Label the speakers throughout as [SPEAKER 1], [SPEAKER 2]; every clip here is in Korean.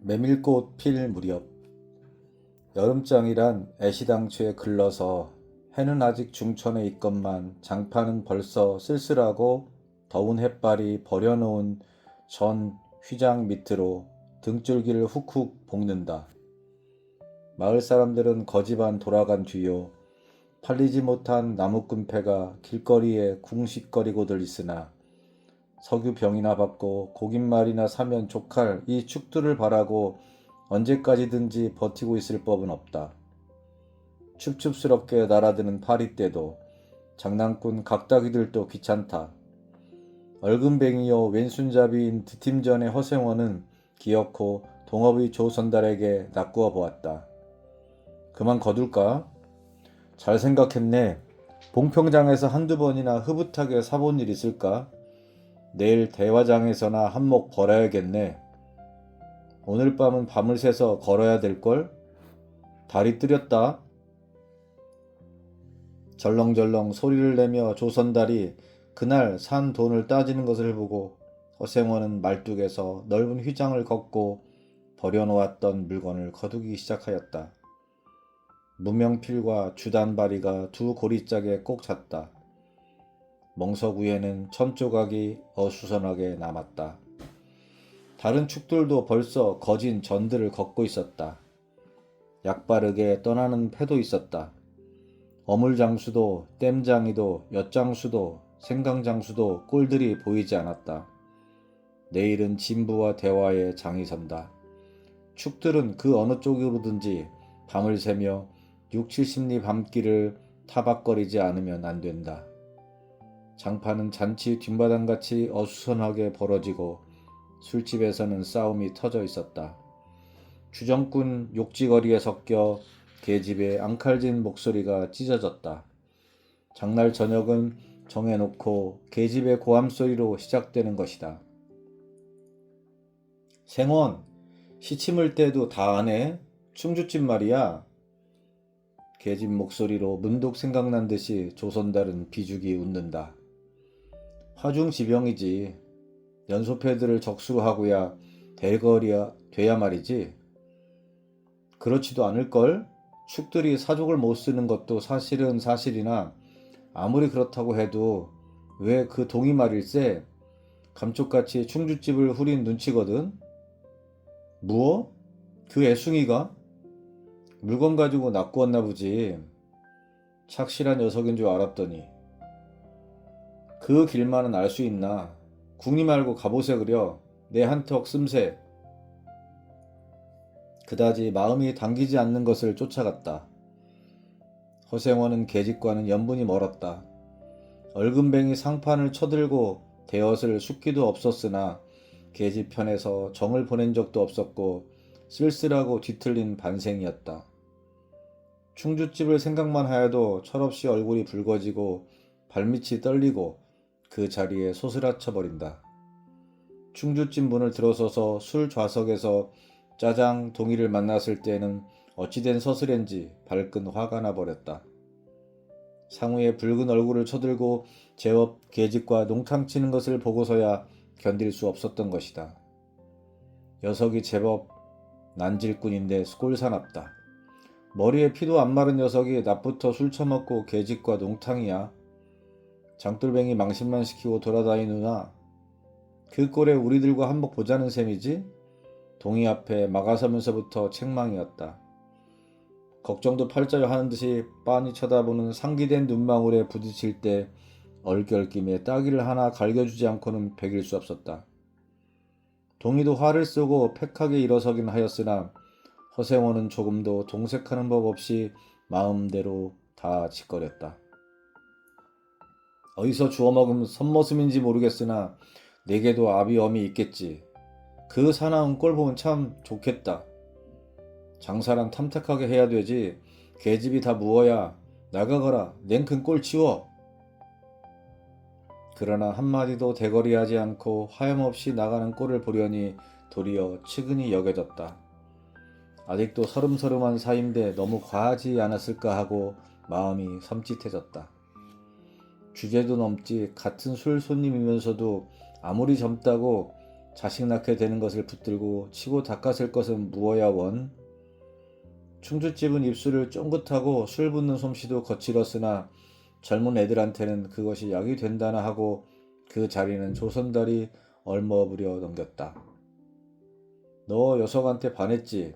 [SPEAKER 1] 메밀꽃 필 무렵 여름장이란 애시당초에 글러서 해는 아직 중천에 있건만 장판은 벌써 쓸쓸하고 더운 햇발이 버려놓은 전 휘장 밑으로 등줄기를 훅훅 볶는다. 마을 사람들은 거지반 돌아간 뒤요 팔리지 못한 나무꾼패가 길거리에 궁식거리고들 있으나 석유병이나 받고 고깃말이나 사면 족할 이 축들을 바라고 언제까지든지 버티고 있을 법은 없다. 춥춥스럽게 날아드는 파리떼도 장난꾼 각다기들도 귀찮다. 얼금뱅이요 왼손잡이인 드팀전의 허생원은 기어코 동업의 조선달에게 낚구어 보았다. 그만 거둘까? 잘 생각했네. 봉평장에서 한두 번이나 흐붓하게 사본 일 있을까? 내일 대화장에서나 한몫 벌어야겠네. 오늘 밤은 밤을 새서 걸어야 될걸? 다리 뜨렸다. 절렁절렁 소리를 내며 조선달이 그날 산 돈을 따지는 것을 보고 허생원은 말뚝에서 넓은 휘장을 걷고 버려놓았던 물건을 거두기 시작하였다. 무명필과 주단바리가 두 고리짝에 꼭 찼다. 멍석 위에는 천조각이 어수선하게 남았다. 다른 축들도 벌써 거진 전들을 걷고 있었다. 약바르게 떠나는 패도 있었다. 어물장수도 땜장이도 엿장수도 생강장수도 꼴들이 보이지 않았다. 내일은 진부와 대화의 장이 선다. 축들은 그 어느 쪽으로든지 밤을 새며 60-70리 밤길을 타박거리지 않으면 안 된다. 장판은 잔치 뒷마당같이 어수선하게 벌어지고 술집에서는 싸움이 터져 있었다. 주정꾼 욕지거리에 섞여 계집의 앙칼진 목소리가 찢어졌다. 장날 저녁은 정해놓고 계집의 고함소리로 시작되는 것이다. 생원, 시침을 때도 다 아네? 충주집 말이야. 계집 목소리로 문득 생각난 듯이 조선달은 비죽이 웃는다. 화중지병이지. 연소패들을 적수로 하고야 대거리야 돼야 말이지. 그렇지도 않을걸? 축들이 사족을 못 쓰는 것도 사실은 사실이나 아무리 그렇다고 해도 왜 그 동이 말일세? 감쪽같이 충주집을 후린 눈치거든? 무어? 그 애숭이가? 물건 가지고 낚구었나 보지. 착실한 녀석인 줄 알았더니. 그 길만은 알 수 있나? 궁리 말고 가보세 그려. 내 한턱 씀새. 그다지 마음이 당기지 않는 것을 쫓아갔다. 허생원은 계집과는 연분이 멀었다. 얼금뱅이 상판을 쳐들고 대엿을 숫기도 없었으나 계집 편에서 정을 보낸 적도 없었고 쓸쓸하고 뒤틀린 반생이었다. 충주집을 생각만 하여도 철없이 얼굴이 붉어지고 발밑이 떨리고 그 자리에 소스라쳐 버린다. 충주집 문을 들어서서 술 좌석에서 짜장 동이를 만났을 때는 어찌된 서슬인지 발끈 화가 나버렸다. 상우의 붉은 얼굴을 쳐들고 제법 계집과 농탕 치는 것을 보고서야 견딜 수 없었던 것이다. 녀석이 제법 난질꾼인데 꼴사납다. 머리에 피도 안 마른 녀석이 낮부터 술 처먹고 계집과 농탕이야. 장돌뱅이 망신만 시키고 돌아다니누나 그 꼴에 우리들과 한몫 보자는 셈이지? 동이 앞에 막아서면서부터 책망이었다. 걱정도 팔자요 하는 듯이 빤히 쳐다보는 상기된 눈망울에 부딪힐 때 얼결김에 따기를 하나 갈겨주지 않고는 베길 수 없었다. 동이도 화를 쓰고 팩하게 일어서긴 하였으나 허생원은 조금도 동색하는 법 없이 마음대로 다 짓거렸다. 어디서 주워먹은 선머슴인지 모르겠으나 내게도 아비 엄이 있겠지. 그 사나운 꼴 보면 참 좋겠다. 장사란 탐탁하게 해야 되지. 계집이 다 무어야. 나가거라. 냉큼 꼴 치워. 그러나 한마디도 대거리하지 않고 하염없이 나가는 꼴을 보려니 도리어 측은히 여겨졌다. 아직도 서름서름한 사이인데 너무 과하지 않았을까 하고 마음이 섬찟해졌다. 주제도 넘지 같은 술 손님이면서도 아무리 젊다고 자식 낳게 되는 것을 붙들고 치고 닦았을 것은 무어야 원. 충주집은 입술을 쫑긋하고 술 붓는 솜씨도 거칠었으나 젊은 애들한테는 그것이 약이 된다나 하고 그 자리는 조선달이 얼머부려 넘겼다. 너 녀석한테 반했지?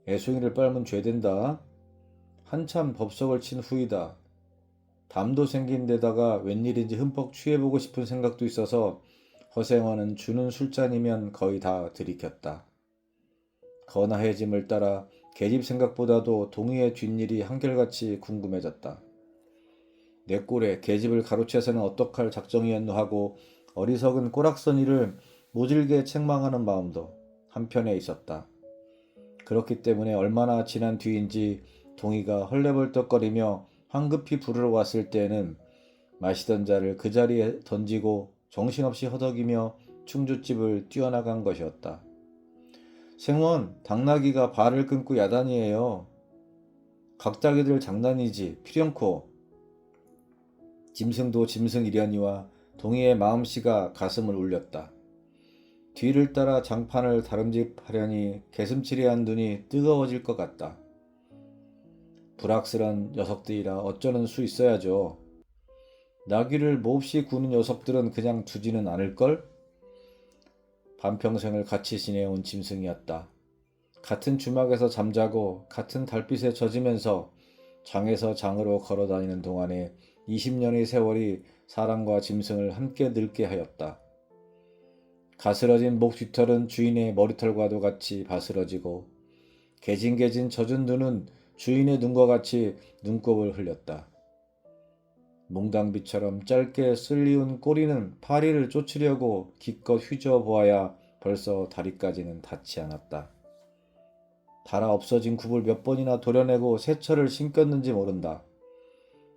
[SPEAKER 1] 애송이를 빨면 죄된다. 한참 법석을 친 후이다. 담도 생긴 데다가 웬일인지 흠뻑 취해보고 싶은 생각도 있어서 허생원은 주는 술잔이면 거의 다 들이켰다. 거나해짐을 따라 계집 생각보다도 동희의 뒷일이 한결같이 궁금해졌다. 내 꼴에 계집을 가로채서는 어떡할 작정이었노 하고 어리석은 꼬락서니를 모질게 책망하는 마음도 한편에 있었다. 그렇기 때문에 얼마나 지난 뒤인지 동희가 헐레벌떡거리며 황급히 부르러 왔을 때에는 마시던 자를 그 자리에 던지고 정신없이 허덕이며 충주집을 뛰어나간 것이었다. 생원, 당나귀가 발을 끊고 야단이에요. 각자기들 장난이지 필연코. 짐승도 짐승이려니와 동희의 마음씨가 가슴을 울렸다. 뒤를 따라 장판을 다름질하려니 개슴츠레한 눈이 뜨거워질 것 같다. 불악스런 녀석들이라 어쩌는 수 있어야죠. 나귀를 몹시 구는 녀석들은 그냥 두지는 않을걸? 반평생을 같이 지내온 짐승이었다. 같은 주막에서 잠자고 같은 달빛에 젖으면서 장에서 장으로 걸어다니는 동안에 20년의 세월이 사람과 짐승을 함께 늙게 하였다. 가스러진 목 뒤털은 주인의 머리털과도 같이 바스러지고 개진개진 젖은 눈은 주인의 눈과 같이 눈곱을 흘렸다. 몽당비처럼 짧게 쓸리운 꼬리는 파리를 쫓으려고 기껏 휘저어보아야 벌써 다리까지는 닿지 않았다. 달아 없어진 굽을 몇 번이나 도려내고 새철을 신겼는지 모른다.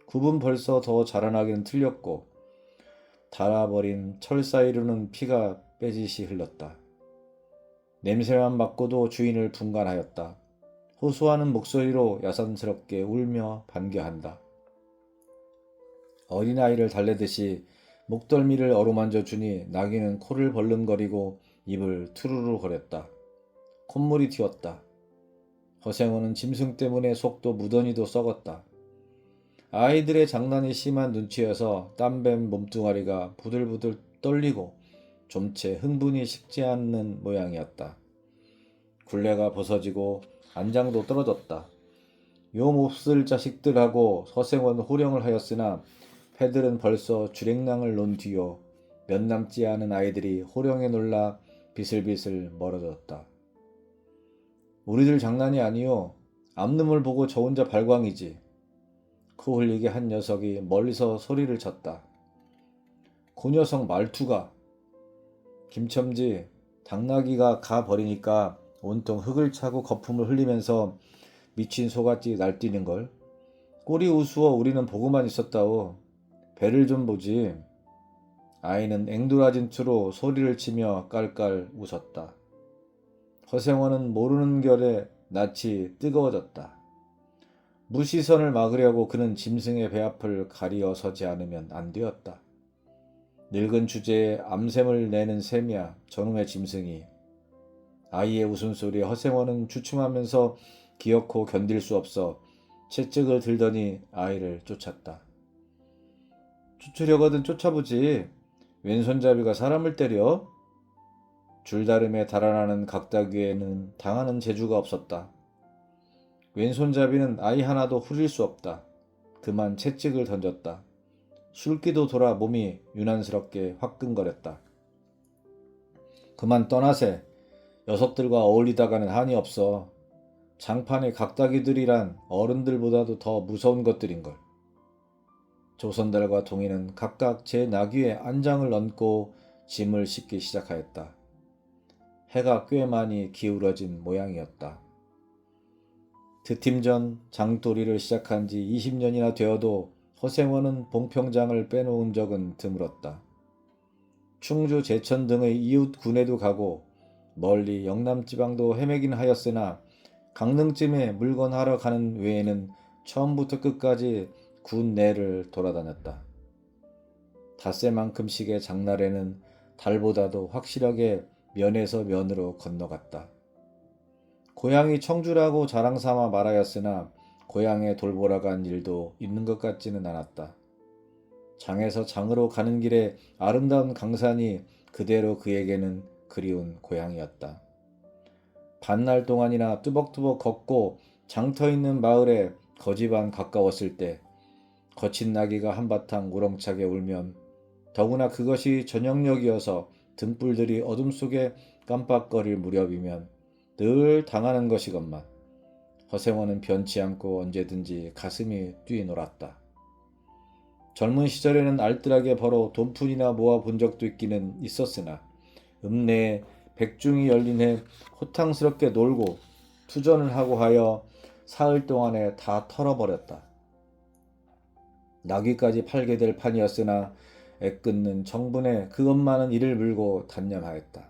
[SPEAKER 1] 굽은 벌써 더 자라나기는 틀렸고 달아버린 철 사이로는 피가 빼짓이 흘렀다. 냄새만 맡고도 주인을 분간하였다. 호소하는 목소리로 야단스럽게 울며 반겨한다. 어린아이를 달래듯이 목덜미를 어루만져 주니 나귀는 코를 벌름거리고 입을 투루루 거렸다. 콧물이 튀었다. 허생호는 짐승 때문에 속도 무던히도 썩었다. 아이들의 장난이 심한 눈치여서 땀뱀 몸뚱아리가 부들부들 떨리고 좀채 흥분이 식지 않는 모양이었다. 굴레가 벗어지고 안장도 떨어졌다. 요 몹쓸 자식들하고 허생원 호령을 하였으나 패들은 벌써 주랭랑을 놓은 뒤요 몇 남지 않은 아이들이 호령에 놀라 비슬비슬 멀어졌다. 우리들 장난이 아니요. 암놈을 보고 저 혼자 발광이지. 코 흘리게 한 녀석이 멀리서 소리를 쳤다. 그 녀석 말투가. 김첨지 당나귀가 가버리니까 온통 흙을 차고 거품을 흘리면서 미친 소같이 날뛰는걸. 꼴이 우스워 우리는 보고만 있었다오. 배를 좀 보지. 아이는 앵돌아진 투로 소리를 치며 깔깔 웃었다. 허생원은 모르는 결에 낯이 뜨거워졌다. 무시선을 막으려고 그는 짐승의 배 앞을 가리어 서지 않으면 안 되었다. 늙은 주제에 암샘을 내는 셈이야 저놈의 짐승이. 아이의 웃음소리에 허생원은 주춤하면서 기어코 견딜 수 없어 채찍을 들더니 아이를 쫓았다. 쫓으려거든 쫓아보지. 왼손잡이가 사람을 때려? 줄다름에 달아나는 각다귀에는 당하는 재주가 없었다. 왼손잡이는 아이 하나도 후릴 수 없다. 그만 채찍을 던졌다. 술기도 돌아 몸이 유난스럽게 화끈거렸다. 그만 떠나세. 녀석들과 어울리다가는 한이 없어. 장판의 각다귀들이란 어른들보다도 더 무서운 것들인걸. 조선달과 동희는 각각 제 나귀에 안장을 얹고 짐을 싣기 시작하였다. 해가 꽤 많이 기울어진 모양이었다. 드팀전 장도리를 시작한 지 20년이나 되어도 허생원은 봉평장을 빼놓은 적은 드물었다. 충주 제천 등의 이웃 군에도 가고 멀리 영남지방도 헤매긴 하였으나 강릉쯤에 물건 하러 가는 외에는 처음부터 끝까지 군 내를 돌아다녔다. 닷새만큼씩의 장날에는 달보다도 확실하게 면에서 면으로 건너갔다. 고향이 청주라고 자랑삼아 말하였으나 고향에 돌보러간 일도 있는 것 같지는 않았다. 장에서 장으로 가는 길에 아름다운 강산이 그대로 그에게는 그리운 고향이었다. 반날 동안이나 뚜벅뚜벅 걷고 장터 있는 마을에 거지반 가까웠을 때 거친 나귀가 한바탕 우렁차게 울면 더구나 그것이 저녁녘이어서 등불들이 어둠 속에 깜빡거릴 무렵이면 늘 당하는 것이건만 허생원은 변치 않고 언제든지 가슴이 뛰놀았다. 젊은 시절에는 알뜰하게 벌어 돈푼이나 모아 본 적도 있기는 있었으나 읍내에 백중이 열린 해 호탕스럽게 놀고 투전을 하고 하여 사흘 동안에 다 털어버렸다. 나귀까지 팔게 될 판이었으나 애끓는 정분에 그것만은 이를 물고 단념하였다.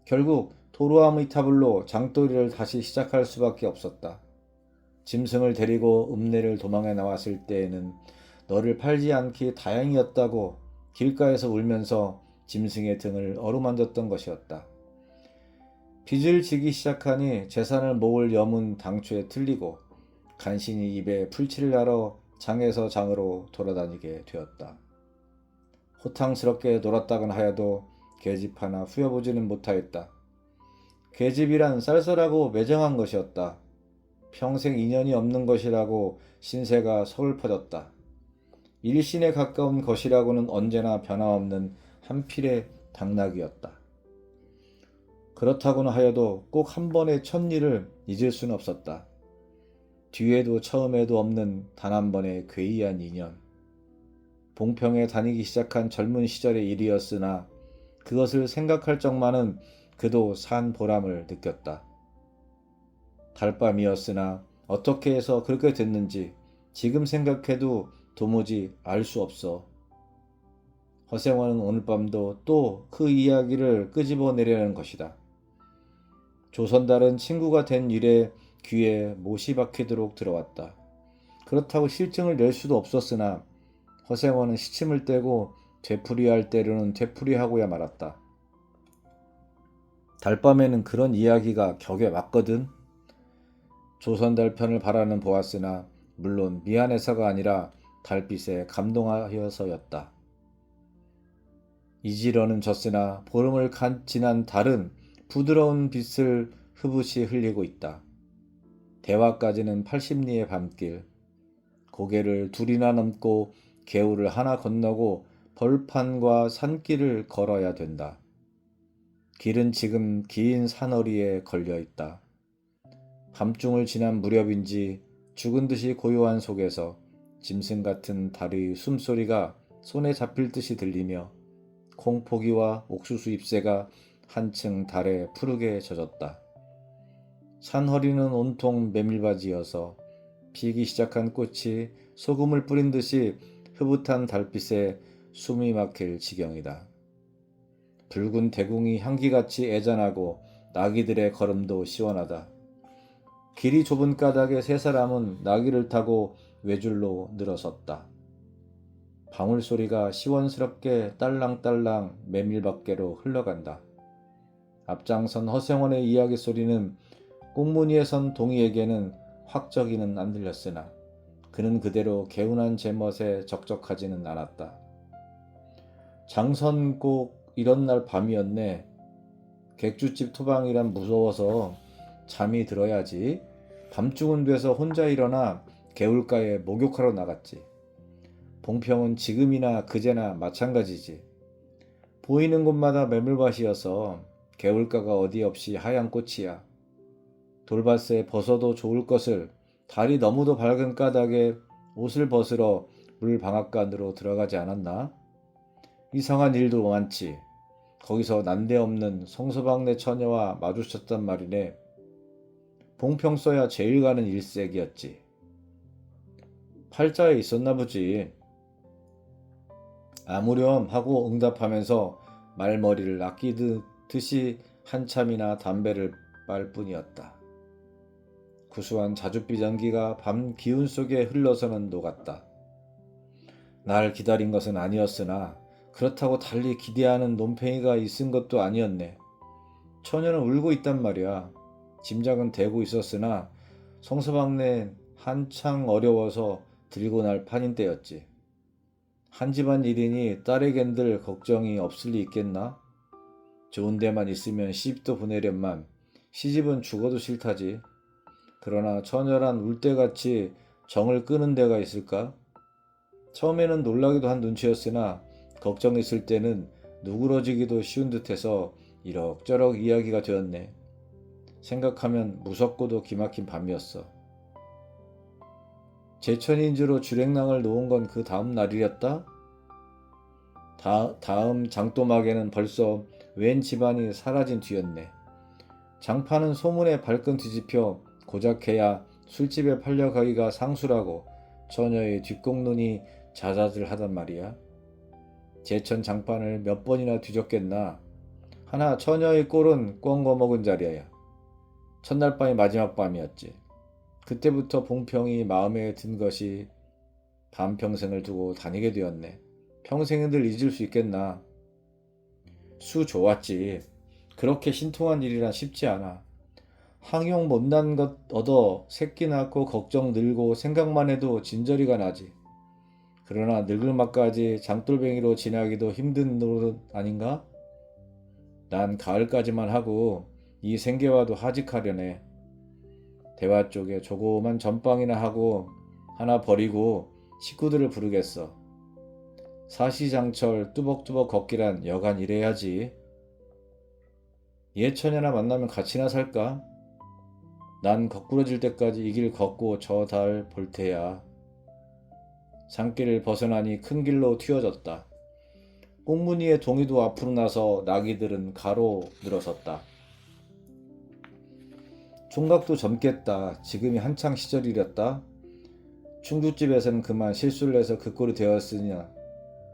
[SPEAKER 1] 결국 도루아미타불로 장도리를 다시 시작할 수밖에 없었다. 짐승을 데리고 읍내를 도망해 나왔을 때에는 너를 팔지 않기 다행이었다고 길가에서 울면서 짐승의 등을 어루만졌던 것이었다. 빚을 지기 시작하니 재산을 모을 염은 당초에 틀리고 간신히 입에 풀칠을 하러 장에서 장으로 돌아다니게 되었다. 호탕스럽게 놀았다곤 하여도 계집 하나 후려보지는 못하였다. 계집이란 쌀쌀하고 매정한 것이었다. 평생 인연이 없는 것이라고 신세가 서글퍼졌다. 일신에 가까운 것이라고는 언제나 변함없는 한 필의 당나귀였다. 그렇다고는 하여도 꼭 한 번의 첫일을 잊을 수는 없었다. 뒤에도 처음에도 없는 단 한 번의 괴이한 인연. 봉평에 다니기 시작한 젊은 시절의 일이었으나 그것을 생각할 적만은 그도 산 보람을 느꼈다. 달밤이었으나 어떻게 해서 그렇게 됐는지 지금 생각해도 도무지 알 수 없어. 허생원은 오늘 밤도 또 그 이야기를 끄집어내려는 것이다. 조선달은 친구가 된 일에 귀에 못이 박히도록 들어왔다. 그렇다고 실증을 낼 수도 없었으나 허생원은 시침을 떼고 되풀이할 때로는 되풀이하고야 말았다. 달밤에는 그런 이야기가 격에 맞거든. 조선달 편을 바라는 보았으나 물론 미안해서가 아니라 달빛에 감동하여서였다. 이지러는 졌으나 보름을 지난 달은 부드러운 빛을 흐붓이 흘리고 있다. 대화까지는 80리의 밤길. 고개를 둘이나 넘고 개울을 하나 건너고 벌판과 산길을 걸어야 된다. 길은 지금 긴 산허리에 걸려 있다. 밤중을 지난 무렵인지 죽은 듯이 고요한 속에서 짐승 같은 달의 숨소리가 손에 잡힐 듯이 들리며 콩포기와 옥수수 잎새가 한층 달에 푸르게 젖었다. 산허리는 온통 메밀바지여서 피기 시작한 꽃이 소금을 뿌린 듯이 흐뭇한 달빛에 숨이 막힐 지경이다. 붉은 대궁이 향기같이 애잔하고 나귀들의 걸음도 시원하다. 길이 좁은 까닭에 세 사람은 나귀를 타고 외줄로 늘어섰다. 방울소리가 시원스럽게 딸랑딸랑 메밀밖에로 흘러간다. 앞장선 허생원의 이야기 소리는 꽁무니에 선 동이에게는 확적이는 안 들렸으나 그는 그대로 개운한 제멋에 적적하지는 않았다. 장선 꼭 이런 날 밤이었네. 객주집 토방이란 무서워서 잠이 들어야지. 밤중은 돼서 혼자 일어나 개울가에 목욕하러 나갔지. 봉평은 지금이나 그제나 마찬가지지. 보이는 곳마다 매물밭이어서 개울가가 어디 없이 하얀 꽃이야. 돌밭에 벗어도 좋을 것을 달이 너무도 밝은 까닭에 옷을 벗으러 물 방앗간으로 들어가지 않았나? 이상한 일도 많지. 거기서 난데없는 성서방네 처녀와 마주쳤단 말이네. 봉평 써야 제일 가는 일색이었지. 팔자에 있었나 보지. 아무렴 하고 응답하면서 말머리를 아끼듯이 한참이나 담배를 빨 뿐이었다. 구수한 자줏빛 연기가 밤 기운 속에 흘러서는 녹았다. 날 기다린 것은 아니었으나 그렇다고 달리 기대하는 논팽이가 있은 것도 아니었네. 처녀는 울고 있단 말이야. 짐작은 되고 있었으나 성서방네 한창 어려워서 들고 날 판인 때였지. 한 집안 일이니 딸에겐들 걱정이 없을 리 있겠나? 좋은 데만 있으면 시집도 보내련만 시집은 죽어도 싫다지. 그러나 처녀란 울대같이 정을 끄는 데가 있을까? 처음에는 놀라기도 한 눈치였으나 걱정 있을 때는 누그러지기도 쉬운 듯해서 이럭저럭 이야기가 되었네. 생각하면 무섭고도 기막힌 밤이었어. 제천인주로 주랭랑을 놓은 건 그 다음 날이었다? 다음 장도막에는 벌써 웬 집안이 사라진 뒤였네. 장파는 소문에 발끈 뒤집혀 고작해야 술집에 팔려가기가 상수라고 처녀의 뒷공눈이 자자들 하단 말이야. 제천 장판을 몇 번이나 뒤졌겠나. 하나 처녀의 꼴은 꿩 거먹은 자리야. 첫날 밤이 마지막 밤이었지. 그때부터 봉평이 마음에 든 것이 반평생을 두고 다니게 되었네. 평생들 잊을 수 있겠나. 수 좋았지. 그렇게 신통한 일이란 쉽지 않아. 항용 못난 것 얻어 새끼 낳고 걱정 늘고 생각만 해도 진저리가 나지. 그러나 늙을 맛까지 장돌뱅이로 지나기도 힘든 노릇 아닌가? 난 가을까지만 하고 이 생계와도 하직하려네. 대화 쪽에 조그만 전빵이나 하고 하나 버리고 식구들을 부르겠어. 사시장철 뚜벅뚜벅 걷기란 여간 이래야지. 예처녀나 만나면 같이나 살까? 난 거꾸러질 때까지 이 길 걷고 저 달 볼 테야. 산길을 벗어나니 큰 길로 튀어졌다. 꽁무니의 동이도 앞으로 나서 나귀들은 가로 늘어섰다. 총각도 젊겠다. 지금이 한창 시절이랬다. 충주집에서는 그만 실수를 해서 그 꼴이 되었으냐.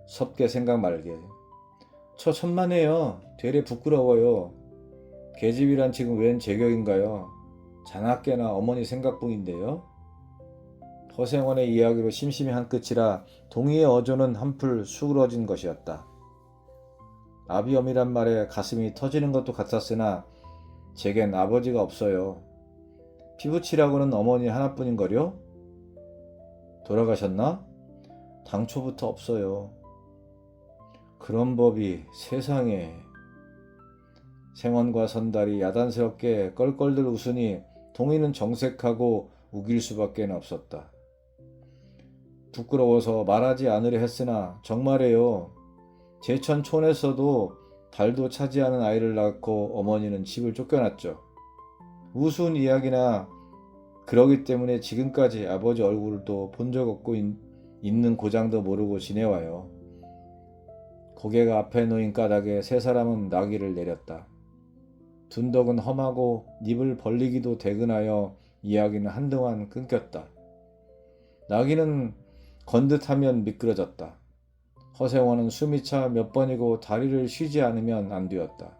[SPEAKER 1] 섭게 생각 말게. 저 천만에요. 되레 부끄러워요. 계집이란 지금 웬 제격인가요? 자나깨나 어머니 생각뿐인데요. 허생원의 이야기로 심심히 한 끝이라 동의의 어조는 한풀 수그러진 것이었다. 아비엄이란 말에 가슴이 터지는 것도 같았으나 제겐 아버지가 없어요. 피부치라고는 어머니 하나뿐인거려? 돌아가셨나? 당초부터 없어요. 그런 법이 세상에. 생원과 선달이 야단스럽게 껄껄들 웃으니 동희는 정색하고 우길 수밖에 없었다. 부끄러워서 말하지 않으려 했으나 정말이에요. 제천촌에서도 달도 차지 않은 아이를 낳고 어머니는 집을 쫓겨났죠. 우스운 이야기나 그러기 때문에 지금까지 아버지 얼굴도 본 적 없고 있는 고장도 모르고 지내와요. 고개가 앞에 놓인 까닭에 세 사람은 나귀를 내렸다. 둔덕은 험하고 입을 벌리기도 대근하여 이야기는 한동안 끊겼다. 나귀는 건듯하면 미끄러졌다. 허생원은 숨이 차 몇 번이고 다리를 쉬지 않으면 안 되었다.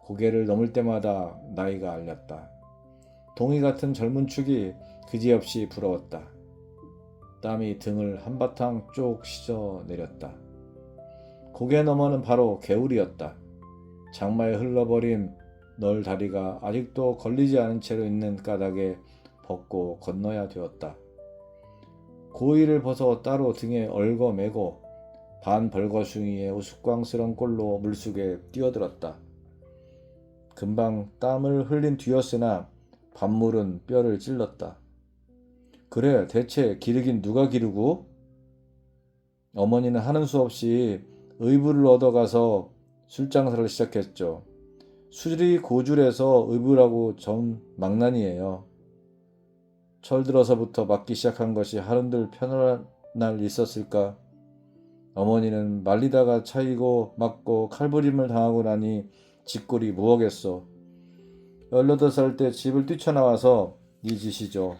[SPEAKER 1] 고개를 넘을 때마다 나이가 알렸다. 동이 같은 젊은 축이 그지없이 부러웠다. 땀이 등을 한바탕 쭉 씻어 내렸다. 고개 너머는 바로 개울이었다. 장마에 흘러버린 널 다리가 아직도 걸리지 않은 채로 있는 까닭에 벗고 건너야 되었다. 고의를 벗어 따로 등에 얽어 매고 반 벌거숭이의 우스꽝스런 꼴로 물속에 뛰어들었다. 금방 땀을 흘린 뒤였으나 밤물은 뼈를 찔렀다. 그래, 대체 기르긴 누가 기르고? 어머니는 하는 수 없이 의부를 얻어가서 술장사를 시작했죠. 술이 고줄해서 의부라고 전 망난이에요. 철들어서부터 맞기 시작한 것이 하룬들 편할 날 있었을까? 어머니는 말리다가 차이고 맞고 칼부림을 당하고 나니 짓골이 무엇겠소. 18살 때 집을 뛰쳐나와서 이 짓이죠.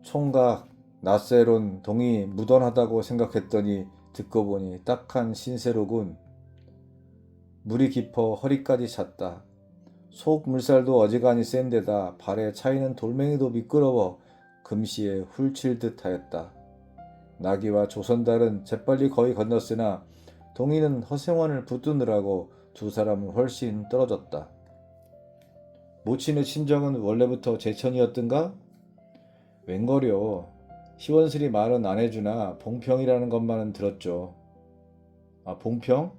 [SPEAKER 1] 총각, 낯새론 동이 무던하다고 생각했더니 듣고 보니 딱한 신세로군. 물이 깊어 허리까지 찼다. 속 물살도 어지간히 센 데다 발에 차이는 돌멩이도 미끄러워 금시에 훌칠 듯 하였다. 나귀와 조선달은 재빨리 거의 건넜으나 동희는 허생원을 붙드느라고 두 사람은 훨씬 떨어졌다. 모친의 친정은 원래부터 제천이었던가? 웬걸요. 시원스리 말은 안 해주나 봉평이라는 것만은 들었죠. 아, 봉평?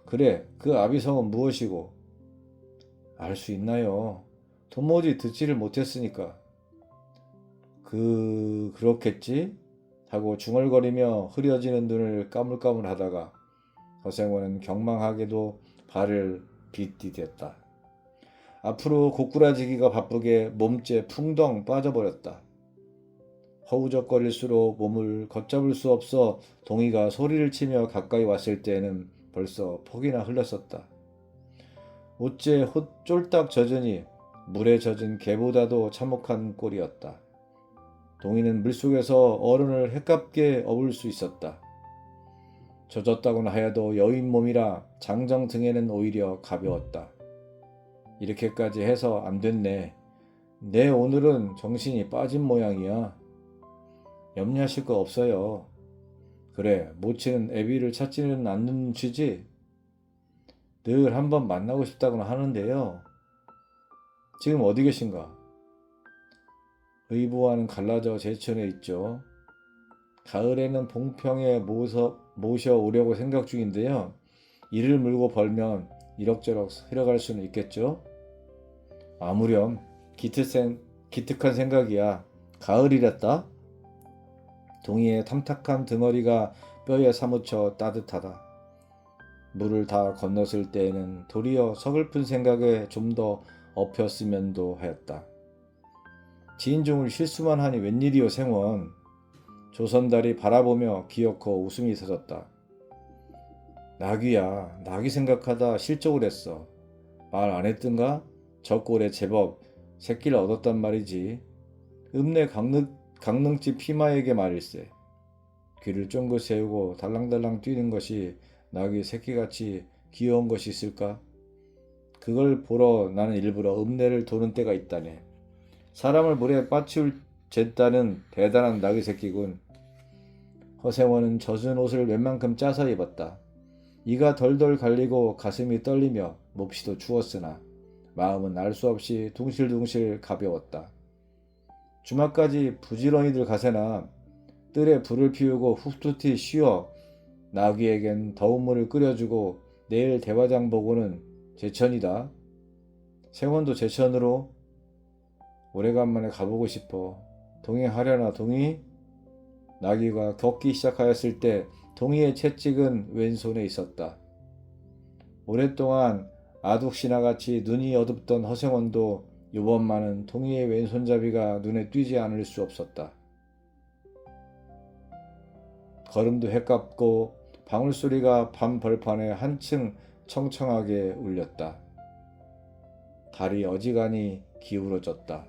[SPEAKER 1] 그래, 그 아비성은 무엇이고? 알 수 있나요? 도무지 듣지를 못했으니까. 그렇겠지? 하고 중얼거리며 흐려지는 눈을 까물까물 하다가 허생원은 경망하게도 발을 빗디뎠다. 앞으로 고꾸라지기가 바쁘게 몸째 풍덩 빠져버렸다. 허우적거릴수록 몸을 걷잡을 수 없어 동희가 소리를 치며 가까이 왔을 때에는 벌써 폭이나 흘렀었다. 어째 쫄딱 젖으니 물에 젖은 개보다도 참혹한 꼴이었다. 동희는 물속에서 어른을 헷갑게 업을 수 있었다. 젖었다고나 하여도 여인 몸이라 장정 등에는 오히려 가벼웠다. 이렇게까지 해서 안 됐네. 내 오늘은 정신이 빠진 모양이야. 염려하실 거 없어요. 그래, 모치는 애비를 찾지는 않는 눈치지? 늘 한번 만나고 싶다고는 하는데요. 지금 어디 계신가? 의부와는 갈라져 제천에 있죠. 가을에는 봉평에 모셔오려고 생각 중인데요. 이를 물고 벌면 이럭저럭 흐려갈 수는 있겠죠. 아무렴 기특한 생각이야. 가을이랬다. 동희의 탐탁한 등허리가 뼈에 사무쳐 따뜻하다. 물을 다 건넜을 때에는 도리어 서글픈 생각에 좀 더 엎였으면도 하였다. 지인중을 실수만 하니 웬일이오 생원. 조선달이 바라보며 기어코 웃음이 터졌다. 낙이야. 낙이 생각하다 실족을 했어. 말 안 했던가? 저 꼴에 제법 새끼를 얻었단 말이지. 읍내 강릉집 피마에게 말일세. 귀를 쫑긋 세우고 달랑달랑 뛰는 것이 낙이 새끼같이 귀여운 것이 있을까? 그걸 보러 나는 일부러 읍내를 도는 때가 있다네. 사람을 물에 빠치울 쟀다는 대단한 낙이 새끼군. 허생원은 젖은 옷을 웬만큼 짜서 입었다. 이가 덜덜 갈리고 가슴이 떨리며 몹시도 추웠으나 마음은 알 수 없이 둥실둥실 가벼웠다. 주말까지 부지런히들 가세나 뜰에 불을 피우고 훅투티 쉬어 나귀에겐 더운 물을 끓여주고 내일 대화장 보고는 제천이다. 생원도 제천으로? 오래간만에 가보고 싶어. 동의하려나 동의? 나귀가 걷기 시작하였을 때 동의의 채찍은 왼손에 있었다. 오랫동안 아둑신하같이 눈이 어둡던 허생원도 이번만은 동의의 왼손잡이가 눈에 띄지 않을 수 없었다. 걸음도 헷갑고 방울소리가 밤 벌판에 한층 청청하게 울렸다. 달이 어지간히 기울어졌다.